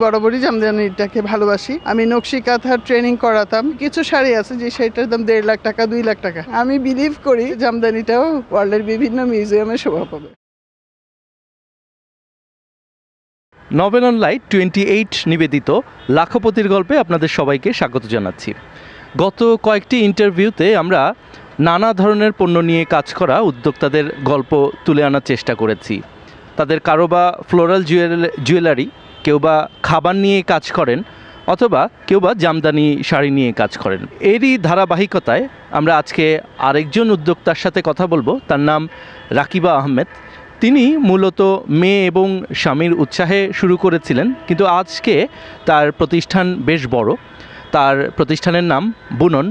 বরাবরই জামদানিটাকে ভালোবাসি। আমি নকশি কাঁথার ট্রেনিং করাতাম। কিছু শাড়ি আছে যে শাড়িটার দাম 1.5 লাখ টাকা, 2 লাখ টাকা। আমি বিলিভ করি জামদানিটাও ওয়ার্ল্ডের বিভিন্ন মিউজিয়ামে শোভা পাবে। নভেল অন লাইট 28 নিবেদিত লাখপতির গল্পে আপনাদের সবাইকে স্বাগত জানাচ্ছি। গত কয়েকটি ইন্টারভিউতে আমরা নানা ধরনের পণ্য নিয়ে কাজ করা উদ্যোক্তাদের গল্প তুলে আনার চেষ্টা করেছি। তাদের কারো বা ফ্লোরাল জুয়েলারি, কেউ বা খাবার নিয়ে কাজ করেন, অথবা কেউ বা জামদানি শাড়ি নিয়ে কাজ করেন। এরই ধারাবাহিকতায় আমরা আজকে আরেকজন উদ্যোক্তার সাথে কথা বলবো। তার নাম রাকিবা আহমেদ। তিনি মূলত মেয়ে এবং স্বামীর উৎসাহে শুরু করেছিলেন, কিন্তু আজকে তার প্রতিষ্ঠান বেশ বড়। তার প্রতিষ্ঠানের নাম বুনন।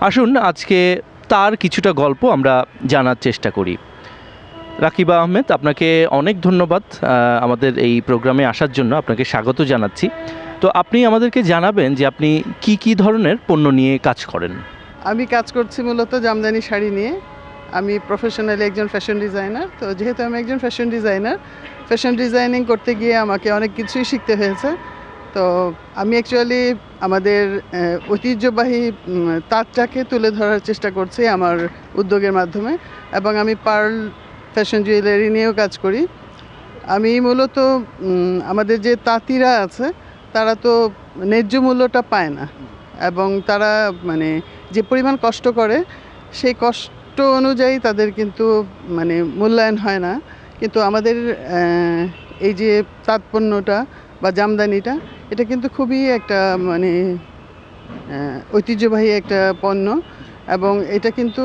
আসুন আজকে তার কিছুটা গল্প আমরা জানার চেষ্টা করি। রাকিবা আহমেদ, আপনাকে অনেক ধন্যবাদ আমাদের এই প্রোগ্রামে আসার জন্য। আপনাকে স্বাগত জানাচ্ছি। তো আপনি আমাদেরকে জানাবেন যে আপনি কি ধরনের পণ্য নিয়ে কাজ করেন? আমি কাজ করছি মূলত জামদানি শাড়ি নিয়ে। আমি প্রফেশনালি একজন ফ্যাশন ডিজাইনার। তো যেহেতু আমি একজন ফ্যাশন ডিজাইনার, ফ্যাশন ডিজাইনিং করতে গিয়ে আমাকে অনেক কিছুই শিখতে হয়েছে। তো আমি অ্যাকচুয়ালি আমাদের ঐতিহ্যবাহী তাঁতটাকে তুলে ধরার চেষ্টা করছি আমার উদ্যোগের মাধ্যমে, এবং আমি পার্ল ফ্যাশন জুয়েলারি নিয়েও কাজ করি। আমি মূলত আমাদের যে তাঁতিরা আছে তারা তো ন্যায্য মূল্যটা পায় না, এবং তারা মানে যে পরিমাণ কষ্ট করে সেই কষ্ট অনুযায়ী তাদের কিন্তু মানে মূল্যায়ন হয় না। কিন্তু আমাদের এই যে তাঁত পণ্যটা বা জামদানিটা, এটা কিন্তু খুবই একটা মানে ঐতিহ্যবাহী একটা পণ্য, এবং এটা কিন্তু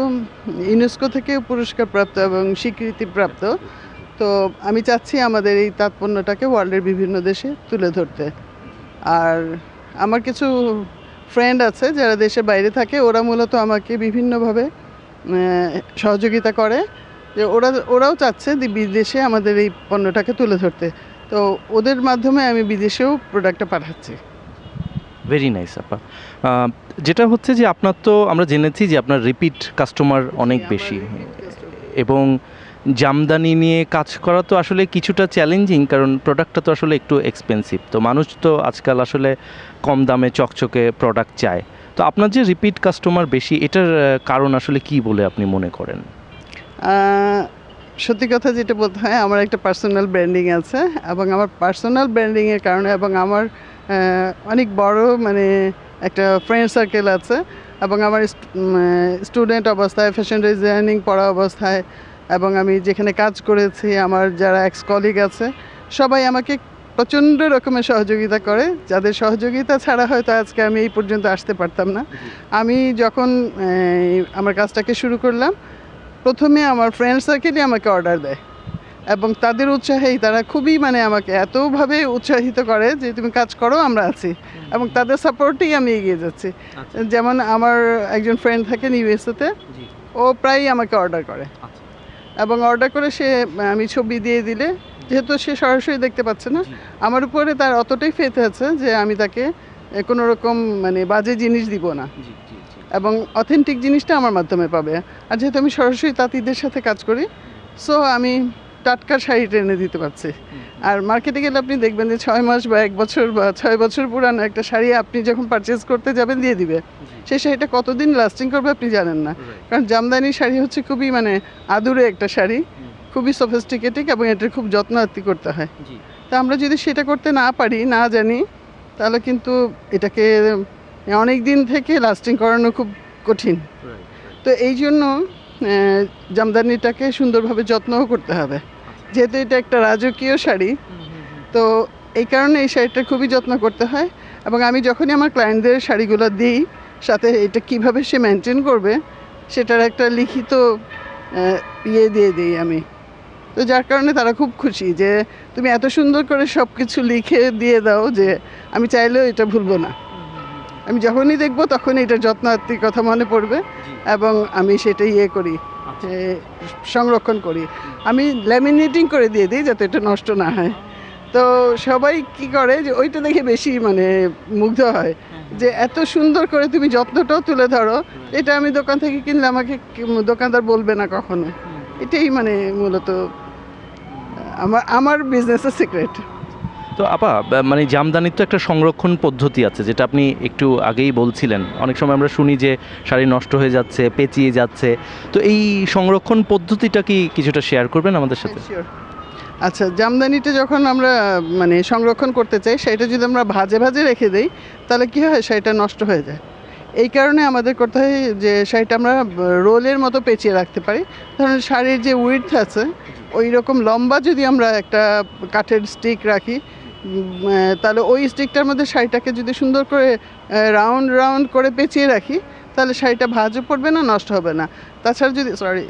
ইউনেস্কো থেকে পুরস্কারপ্রাপ্ত এবং স্বীকৃতিপ্রাপ্ত। তো আমি চাচ্ছি আমাদের এই তাঁত পণ্যটাকে ওয়ার্ল্ডের বিভিন্ন দেশে তুলে ধরতে। আর আমার কিছু ফ্রেন্ড আছে যারা দেশের বাইরে থাকে, ওরা মূলত আমাকে বিভিন্নভাবে সহযোগিতা করে, যে ওরাও চাচ্ছে যে বিদেশে আমাদের এই পণ্যটাকে তুলে ধরতে। তো ওদের মাধ্যমে আমি বিদেশেও প্রোডাক্টটা পাঠাচ্ছি। ভেরি নাইস আপা। যেটা হচ্ছে যে আপনার তো আমরা জেনেছি যে আপনার রিপিট কাস্টমার অনেক বেশি, এবং জামদানি নিয়ে কাজ করা তো আসলে কিছুটা চ্যালেঞ্জিং, কারণ প্রোডাক্টটা তো আসলে একটু এক্সপেন্সিভ। তো মানুষ তো আজকাল আসলে কম দামে চকচকে প্রোডাক্ট চায়। তো আপনার যে রিপিট কাস্টমার বেশি, এটার কারণ আসলে কি বলে আপনি মনে করেন? সত্যি কথা যেটা বলতে হয়, আমার একটা পার্সোনাল ব্র্যান্ডিং আছে, এবং আমার পার্সোনাল ব্র্যান্ডিংয়ের কারণে এবং আমার অনেক বড় মানে একটা ফ্রেন্ড সার্কেল আছে, এবং আমার স্টুডেন্ট অবস্থায়, ফ্যাশন ডিজাইনিং পড়া অবস্থায়, এবং আমি যেখানে কাজ করেছি আমার যারা এক্স কলিগ আছে, সবাই আমাকে প্রচণ্ড রকমের সহযোগিতা করে, যাদের সহযোগিতা ছাড়া হয়তো আজকে আমি এই পর্যন্ত আসতে পারতাম না। আমি যখন আমার কাজটাকে শুরু করলাম, প্রথমে আমার ফ্রেন্ড সার্কেলই আমাকে অর্ডার দেয়, এবং তাদের উৎসাহেই তারা খুবই মানে আমাকে এতভাবে উৎসাহিত করে যে তুমি কাজ করো, আমরা আছি, এবং তাদের সাপোর্টেই আমি এগিয়ে যাচ্ছি। যেমন আমার একজন ফ্রেন্ড থাকেন ইউএসএতে, ও প্রায়ই আমাকে অর্ডার করে, এবং অর্ডার করে সে আমি ছবি দিয়ে দিলে, যেহেতু সে সরাসরি দেখতে পাচ্ছে না, আমার উপরে তার অতটাই ফেথ আছে যে আমি তাকে কোনো রকম মানে বাজে জিনিস দিব না, এবং অথেন্টিক জিনিসটা আমার মাধ্যমে পাবে। আর যেহেতু আমি সরাসরি তাঁতিদের সাথে কাজ করি, সো আমি টাটকা শাড়ি টেনে দিতে পারছি। আর মার্কেটে গেলে আপনি দেখবেন যে 6 মাস বা 1 বছর বা 6 বছর পুরানো একটা শাড়ি আপনি যখন পারচেজ করতে যাবেন দিয়ে দিবে, সেই শাড়িটা কতদিন লাস্টিং করবে আপনি জানেন না। কারণ জামদানি শাড়ি হচ্ছে খুবই মানে আদুরে একটা শাড়ি, খুবই সফিস্টিকেটেড, এবং এটার খুব যত্ন আত্তি করতে হয়। তা আমরা যদি সেটা করতে না পারি, না জানি, তাহলে কিন্তু এটাকে অনেক দিন থেকে লাস্টিং করানো খুব কঠিন। তো এই জন্য জামদানিটাকে সুন্দরভাবে যত্নও করতে হবে, যেহেতু এটা একটা রাজকীয় শাড়ি। তো এই কারণে এই শাড়িটা খুবই যত্ন করতে হয়, এবং আমি যখনই আমার ক্লায়েন্টদের শাড়িগুলো দিই, সাথে এটা কিভাবে সে মেনটেন করবে সেটার একটা লিখিত ইয়ে দিয়ে দিই আমি। তো যার কারণে তারা খুব খুশি যে তুমি এত সুন্দর করে সব কিছু লিখে দিয়ে দাও যে আমি চাইলেও এটা ভুলবো না। আমি যখনই দেখবো তখনই এটার যত্ন আত্মির কথা মনে পড়বে, এবং আমি সেটা ইয়ে করি, সংরক্ষণ করি। আমি ল্যামিনেটিং করে দিয়ে দিই যাতে এটা নষ্ট না হয়। তো সবাই কি করে যে ওইটা দেখে বেশি মানে মুগ্ধ হয় যে এত সুন্দর করে তুমি যত্নটাও তুলে ধরো, এটা আমি দোকান থেকে কিনলে আমাকে দোকানদার বলবে না কখনো। এটাই মানে মূলত আমার বিজনেসের সিক্রেট। তো আপা মানে জামদানির তো একটা সংরক্ষণ পদ্ধতি আছে, যেটা আপনি একটু আগেই বলছিলেন। অনেক সময় আমরা শুনি যে শাড়ি নষ্ট হয়ে যাচ্ছে, পেঁচিয়ে যাচ্ছে। তো এই সংরক্ষণ পদ্ধতিটা কি কিছুটা শেয়ার করবেন আমাদের সাথে? শিওর। আচ্ছা, জামদানিটা যখন আমরা মানে সংরক্ষণ করতে চাই, সেটা যদি আমরা ভাজে ভাজে রেখে দেই, তাহলে কী হয়, শাড়িটা নষ্ট হয়ে যায়। এই কারণে আমাদের করতে হয় যে শাড়িটা আমরা রোলের মতো পেঁচিয়ে রাখতে পারি। ধরুন শাড়ির যে উইডথ আছে, ওই রকম লম্বা যদি আমরা একটা কাঠের স্টিক রাখি, তাহলে ওই স্টিকটার মধ্যে শাড়িটাকে যদি সুন্দর করে রাউন্ড রাউন্ড করে পেঁচিয়ে রাখি, তাহলে শাড়িটা ভাঁজও পড়বে না, নষ্ট হবে না।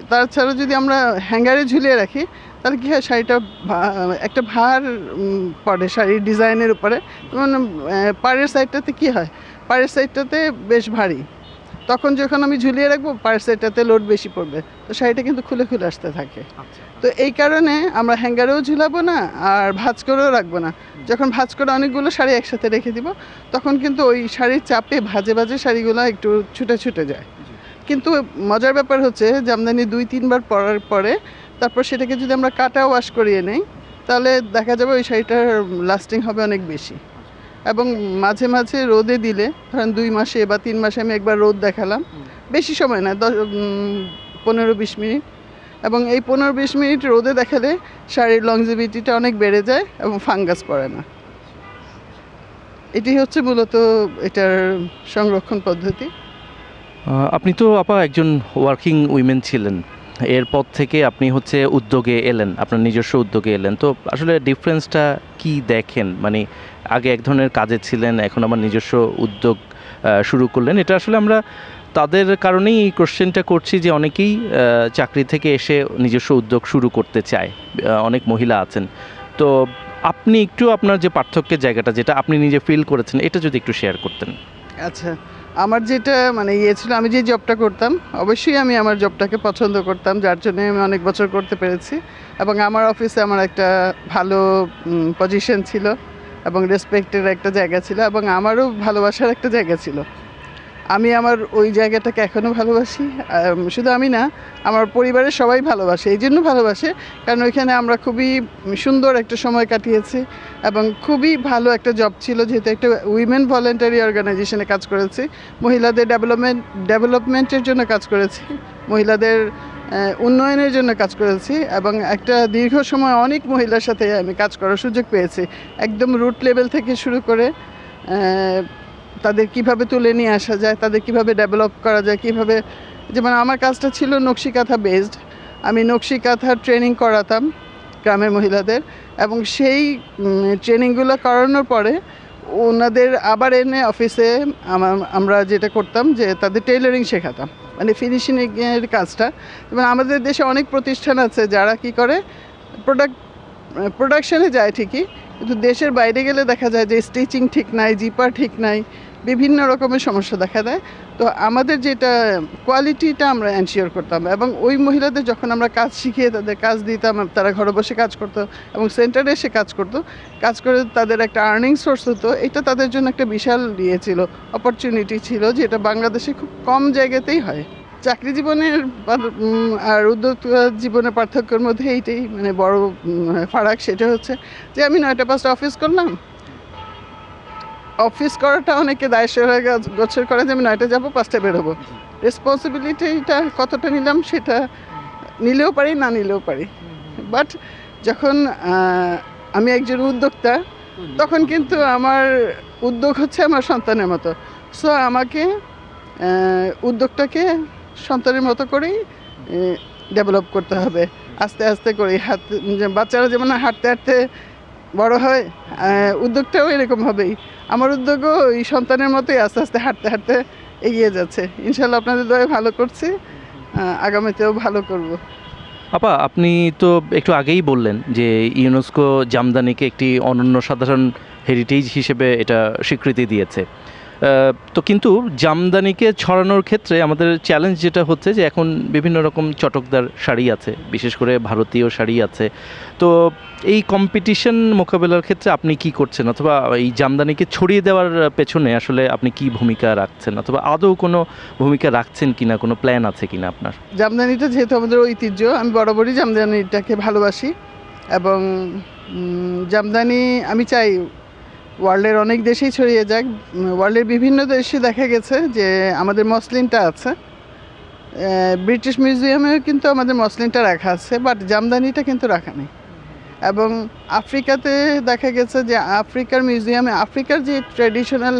তাছাড়া যদি আমরা হ্যাঙ্গারে ঝুলিয়ে রাখি, তাহলে কী হয়, শাড়িটা একটা ভার পড়ে শাড়ির ডিজাইনের উপরে। যেমন পাড়ের সাইডটাতে কী হয়, পাড়ের সাইডটাতে বেশ ভারী, তখন যখন আমি ঝুলিয়ে রাখবো পাড়ের সাইডটাতে লোড বেশি পড়বে, তো শাড়িটা কিন্তু খুলে খুলে আসতে থাকে। তো এই কারণে আমরা হ্যাঙ্গারেও ঝুলাবো না, আর ভাঁজ করেও রাখবো না। যখন ভাঁজ করে অনেকগুলো শাড়ি একসাথে রেখে দিব, তখন কিন্তু ওই শাড়ির চাপে ভাজে ভাজে শাড়িগুলো একটু ছুটে ছুটে যায়। কিন্তু মজার ব্যাপার হচ্ছে, জামদানি 2-3 বার পরার পরে তারপর সেটাকে যদি আমরা কাটা ওয়াশ করিয়ে নেই, তাহলে দেখা যাবে ওই শাড়িটার লাস্টিং হবে অনেক বেশি। এবং মাঝে মাঝে রোদে দিলে, ধরেন 2 মাসে বা 3 মাসে আমি একবার রোদ দেখালাম, বেশি সময় না, 15-20 মিনিট, এবং এই 15-20 মিনিট রোদে দেখালে শাড়ির লংজিভিটিটা অনেক বেড়ে যায় এবং ফাঙ্গাস পড়ে না। এটি হচ্ছে মূলত এটার সংরক্ষণ পদ্ধতি। আপনি তো আপা একজন ওয়ার্কিং উইমেন ছিলেন, এরপর থেকে আপনি হচ্ছে উদ্যোগে এলেন, আপনার নিজস্ব উদ্যোগে এলেন। তো আসলে ডিফারেন্সটা কি দেখেন? মানে আগে এক ধরনের কাজে ছিলেন, এখন আমার নিজস্ব উদ্যোগ শুরু করলেন। এটা আসলে আমরা তাদের কারণেই এই কোশ্চেনটা করছি যে অনেকেই চাকরি থেকে এসে নিজস্ব উদ্যোগ শুরু করতে চায়, অনেক মহিলা আছেন। তো আপনি একটু আপনার যে পার্থক্যের জায়গাটা, যেটা আপনি নিজে ফিল করেছেন, এটা যদি একটু শেয়ার করতেন। আচ্ছা, আমার যেটা মানে ছিল, আমি যে জবটা করতাম, অবশ্যই আমি আমার জবটাকে পছন্দ করতাম, যার জন্য আমি অনেক বছর করতে পেরেছি। এবং আমার অফিসে আমার একটা ভালো পজিশন ছিল এবং রেসপেক্টের একটা জায়গা ছিল, এবং আমারও ভালোবাসার একটা জায়গা ছিল। আমি আমার ওই জায়গাটাকে এখনও ভালোবাসি। শুধু আমি না, আমার পরিবারের সবাই ভালোবাসে। এই জন্য ভালোবাসে কারণ ওইখানে আমরা খুবই সুন্দর একটা সময় কাটিয়েছি, এবং খুবই ভালো একটা জব ছিল, যেহেতু একটা উইমেন ভলেন্টারি অর্গানাইজেশনে কাজ করেছি, মহিলাদের ডেভেলপমেন্টের জন্য কাজ করেছি, মহিলাদের উন্নয়নের জন্য কাজ করেছি, এবং একটা দীর্ঘ সময় অনেক মহিলার সাথে আমি কাজ করার সুযোগ পেয়েছি, একদম রুট লেভেল থেকে শুরু করে তাদের কিভাবে তুলে নিয়ে আসা যায়, তাদের কিভাবে ডেভেলপ করা যায়, কিভাবে, যেমন আমার কাজটা ছিল নকশি কাঁথা বেসড। আমি নকশি কাঁথার ট্রেনিং করাতাম গ্রামের মহিলাদের, এবং সেই ট্রেনিংগুলো করানোর পরে ওনাদের আবার এনে অফিসে আমরা যেটা করতাম, যে তাদের টেইলরিং শেখাতাম, মানে ফিনিশিংয়ের কাজটা। যেমন আমাদের দেশে অনেক প্রতিষ্ঠান আছে যারা কি করে, প্রোডাকশনে যায় ঠিকই, কিন্তু দেশের বাইরে গেলে দেখা যায় যে স্টিচিং ঠিক নাই, জিপার ঠিক নাই, বিভিন্ন রকমের সমস্যা দেখা দেয়। তো আমাদের যেটা কোয়ালিটিটা আমরা এনশিওর করতাম, এবং ওই মহিলাদের যখন আমরা কাজ শিখিয়ে তাদের কাজ দিতাম, তারা ঘরে বসে কাজ করতো এবং সেন্টারে এসে কাজ করে তাদের একটা আর্নিং সোর্স হতো। এটা তাদের জন্য একটা বিশাল ছিল, অপরচুনিটি ছিল, যেটা বাংলাদেশে খুব কম জায়গাতেই হয়। চাকরি জীবনের আর উদ্যোক্তা জীবনের পার্থক্যের মধ্যে এইটাই মানে বড় ফারাক। সেটা হচ্ছে যে আমি 9টা-5টা অফিস করলাম, অফিস করাটা অনেকে দায়িত্ব গোছের করে যে আমি 9টায় যাবো, 5টায় বেরোবো। রেসপন্সিবিলিটিটা কতটা নিলাম, সেটা নিলেও পারি, না নিলেও পারি। বাট যখন আমি একজন উদ্যোক্তা, তখন কিন্তু আমার উদ্যোগ হচ্ছে আমার সন্তানের মতো। সো আমাকে উদ্যোগটাকে সন্তানের মতো করেই ডেভেলপ করতে হবে, আস্তে আস্তে করে। বাচ্চারা যেমন হাঁটতে হাঁটতে বড় হয়, উদ্যোগটাও এরকম হবেই। আমার উদ্যোগও এই সন্তানের মতোই আস্তে আস্তে হাঁটতে হাঁটতে এগিয়ে যাচ্ছে। ইনশাল্লাহ আপনাদের দয়ায় ভালো করছি, আগামীতেও ভালো করব। আপা, আপনি তো একটু আগেই বললেন যে ইউনেস্কো জামদানিকে একটি অনন্য সাধারণ হেরিটেজ হিসেবে এটা স্বীকৃতি দিয়েছে। তো কিন্তু জামদানিকে ছড়ানোর ক্ষেত্রে আমাদের চ্যালেঞ্জ যেটা হচ্ছে যে এখন বিভিন্ন রকম চটকদার শাড়ি আছে, বিশেষ করে ভারতীয় শাড়ি আছে। তো এই কম্পিটিশন মোকাবেলার ক্ষেত্রে আপনি কি করছেন, অথবা এই জামদানিকে ছড়িয়ে দেওয়ার পেছনে আসলে আপনি কি ভূমিকা রাখছেন, অথবা আদৌ কোনো ভূমিকা রাখছেন কিনা, কোনো প্ল্যান আছে কিনা আপনার? জামদানিটা যেহেতু আমাদের ঐতিহ্য, আমি বরাবরই জামদানিটাকে ভালোবাসি, এবং জামদানি আমি চাই ওয়ার্ল্ডের অনেক দেশেই ছড়িয়ে যাক। ওয়ার্ল্ডের বিভিন্ন দেশে দেখা গেছে যে আমাদের মসলিনটা আছে, ব্রিটিশ মিউজিয়ামেও কিন্তু আমাদের মসলিনটা রাখা আছে, বাট জামদানিটা কিন্তু রাখা নেই। এবং আফ্রিকাতে দেখা গেছে যে আফ্রিকার মিউজিয়ামে আফ্রিকার যে ট্র্যাডিশনাল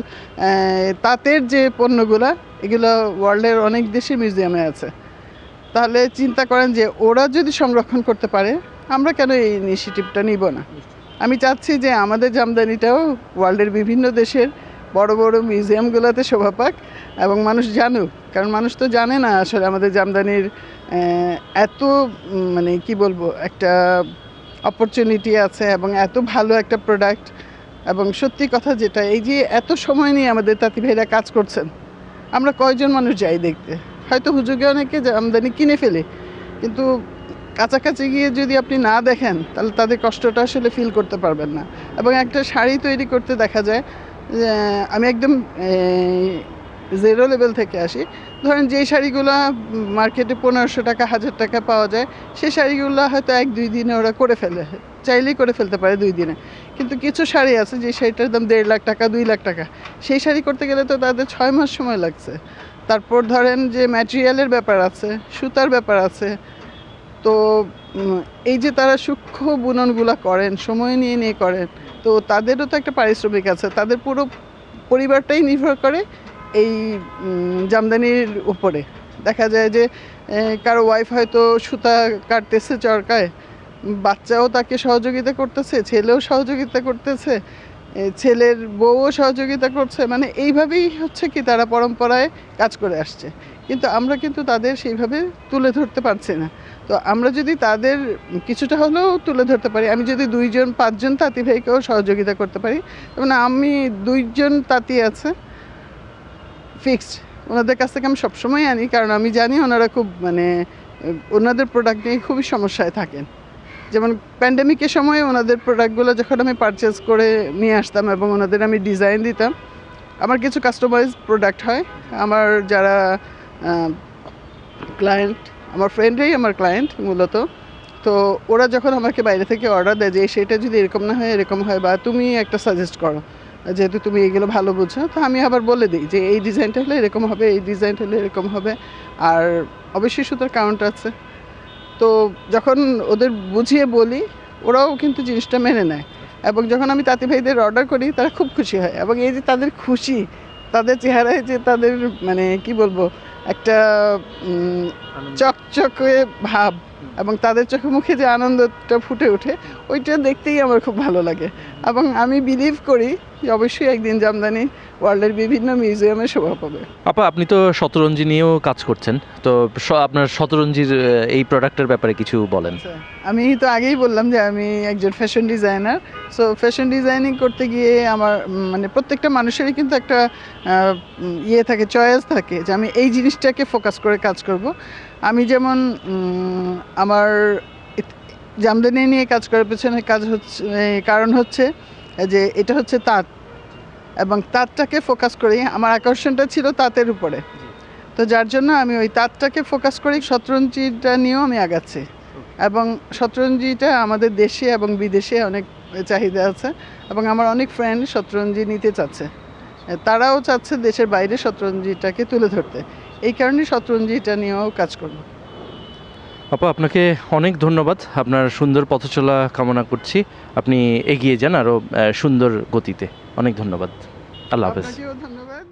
তাঁতের যে পণ্যগুলো, এগুলো ওয়ার্ল্ডের অনেক দেশের মিউজিয়ামে আছে। তাহলে চিন্তা করেন যে ওরা যদি সংরক্ষণ করতে পারে, আমরা কেন এই ইনিশিয়েটিভটা নিব না? আমি চাচ্ছি যে আমাদের জামদানিটাও ওয়ার্ল্ডের বিভিন্ন দেশের বড় বড় মিউজিয়ামগুলোতে শোভা পাক এবং মানুষ জানুক। কারণ মানুষ তো জানে না আসলে আমাদের জামদানির এত মানে কি বলবো, একটা অপরচুনিটি আছে এবং এত ভালো একটা প্রোডাক্ট। এবং সত্যি কথা যেটা, এই যে এত সময় নিয়ে আমাদের তাঁতি ভাইরা কাজ করছেন, আমরা কয়জন মানুষ যাই দেখতে? হয়তো হুজুগে অনেকে জামদানি কিনে ফেলে, কিন্তু কাছাকাছি গিয়ে যদি আপনি না দেখেন তাহলে তাদের কষ্টটা আসলে ফিল করতে পারবেন না। এবং একটা শাড়ি তৈরি করতে দেখা যায়, আমি একদম জিরো লেভেল থেকে আসি। ধরেন যেই শাড়িগুলো মার্কেটে 1500 টাকা 1000 টাকা পাওয়া যায়, সেই শাড়িগুলো হয়তো 1-2 দিনে ওরা করে ফেলে, চাইলেই করে ফেলতে পারে 2 দিনে। কিন্তু কিছু শাড়ি আছে যে শাড়িটার দাম 1.5 লাখ টাকা 2 লাখ টাকা, সেই শাড়ি করতে গেলে তো তাদের 6 মাস সময় লাগছে। তারপর ধরেন যে ম্যাটেরিয়ালের ব্যাপার আছে, সুতার ব্যাপার আছে। তো এই যে তারা সূক্ষ্ম বুননগুলো করেন, সময় নিয়ে নিয়ে করেন, তো তাদেরও তো একটা পারিশ্রমিক আছে। তাদের পুরো পরিবারটাই নির্ভর করে এই জামদানির উপরে। দেখা যায় যে কারো ওয়াইফ হয়তো সুতা কাটতেছে চরকায়, বাচ্চাও তাকে সহযোগিতা করতেছে, ছেলেও সহযোগিতা করতেছে, ছেলের বউও সহযোগিতা করছে। মানে এইভাবেই হচ্ছে কি তারা পরম্পরায় কাজ করে আসছে, কিন্তু আমরা কিন্তু তাদের সেইভাবে তুলে ধরতে পারছি না। তো আমরা যদি তাদের কিছুটা হলেও তুলে ধরতে পারি, আমি যদি 2-5 জন তাঁতি ভাইকেও সহযোগিতা করতে পারি, মানে আমি 2 জন তাঁতি আছে ফিক্সড, ওনাদের কাছ থেকে আমি সবসময় আনি, কারণ আমি জানি ওনারা খুব মানে ওনাদের প্রোডাক্ট নিয়ে খুবই সমস্যায় থাকেন। যেমন প্যান্ডেমিকের সময় ওনাদের প্রোডাক্টগুলো যখন আমি পারচেস করে নিয়ে আসতাম এবং ওনাদের আমি ডিজাইন দিতাম, আমার কিছু কাস্টমাইজ প্রোডাক্ট হয়। আমার যারা ক্লায়েন্ট, আমার ফ্রেন্ডরাই আমার ক্লায়েন্ট মূলত। তো ওরা যখন আমাকে বাইরে থেকে অর্ডার দেয় যে সেটা যদি এরকম না হয় এরকম হয়, বা তুমি একটা সাজেস্ট করো, যেহেতু তুমি এগুলো ভালো বুঝো, তো আমি আবার বলে দিই যে এই ডিজাইনটা হলে এরকম হবে, এই ডিজাইনটা হলে এরকম হবে। আর অবশ্যই সুতোর কাউন্ট আছে। তো যখন ওদের বুঝিয়ে বলি, ওরাও কিন্তু জিনিসটা মেনে নেয়। এবং যখন আমি তাঁতি ভাইদের অর্ডার করি, তারা খুব খুশি হয়। এবং এই যে তাদের খুশি, তাদের চেহারায় যে তাদের মানে কি বলবো, একটা চকচকে ভাব এবং তাদের চোখে মুখে যে আনন্দটা ফুটে ওঠে, ওইটা দেখতেই আমার খুব ভালো লাগে। এবং আমি বিলিভ করি যে অবশ্যই একদিন জামদানি ওয়ার্ল্ডের বিভিন্ন মিউজিয়ামে শোভা পাবে। আপা, আপনি তো শতরঞ্জি নিয়েও কাজ করছেন, তো আপনার শতরঞ্জির এই প্রোডাক্টের ব্যাপারে কিছু বলেন। আমি তো আগেই বললাম যে আমি একজন fashion designer. So fashion designing করতে গিয়ে আমার মানে প্রত্যেকটা মানুষেরই কিন্তু একটা ইয়ে থাকে, চয়েস থাকে যে আমি এই জিনিসটাকে ফোকাস করে কাজ করব। আমি যেমন আমার জামদানি নিয়ে কাজ করার পেছনে কারণ হচ্ছে যে এটা হচ্ছে তাঁত, এবং তাঁতটাকে ফোকাস করেই আমার আকর্ষণটা ছিল তাঁতের উপরে। তো যার জন্য আমি ওই তাঁতটাকে ফোকাস করেই শতরঞ্জিটা নিয়েও আমি আগাচ্ছি। এবং শতরঞ্জিটা আমাদের দেশে এবং বিদেশে অনেক চাহিদা আছে, এবং আমার অনেক ফ্রেন্ড শতরঞ্জি নিতে চাচ্ছে, তারাও চাচ্ছে দেশের বাইরে শতরঞ্জিটাকে তুলে ধরতে। এই কারণে শতরঞ্জিটা নিয়েও কাজ করব। আপা, আপনাকে অনেক ধন্যবাদ। আপনার সুন্দর পথচলা কামনা করছি, আপনি এগিয়ে যান আরও সুন্দর গতিতে। অনেক ধন্যবাদ। আল্লাহ হাফেজ। আপনাকেও ধন্যবাদ।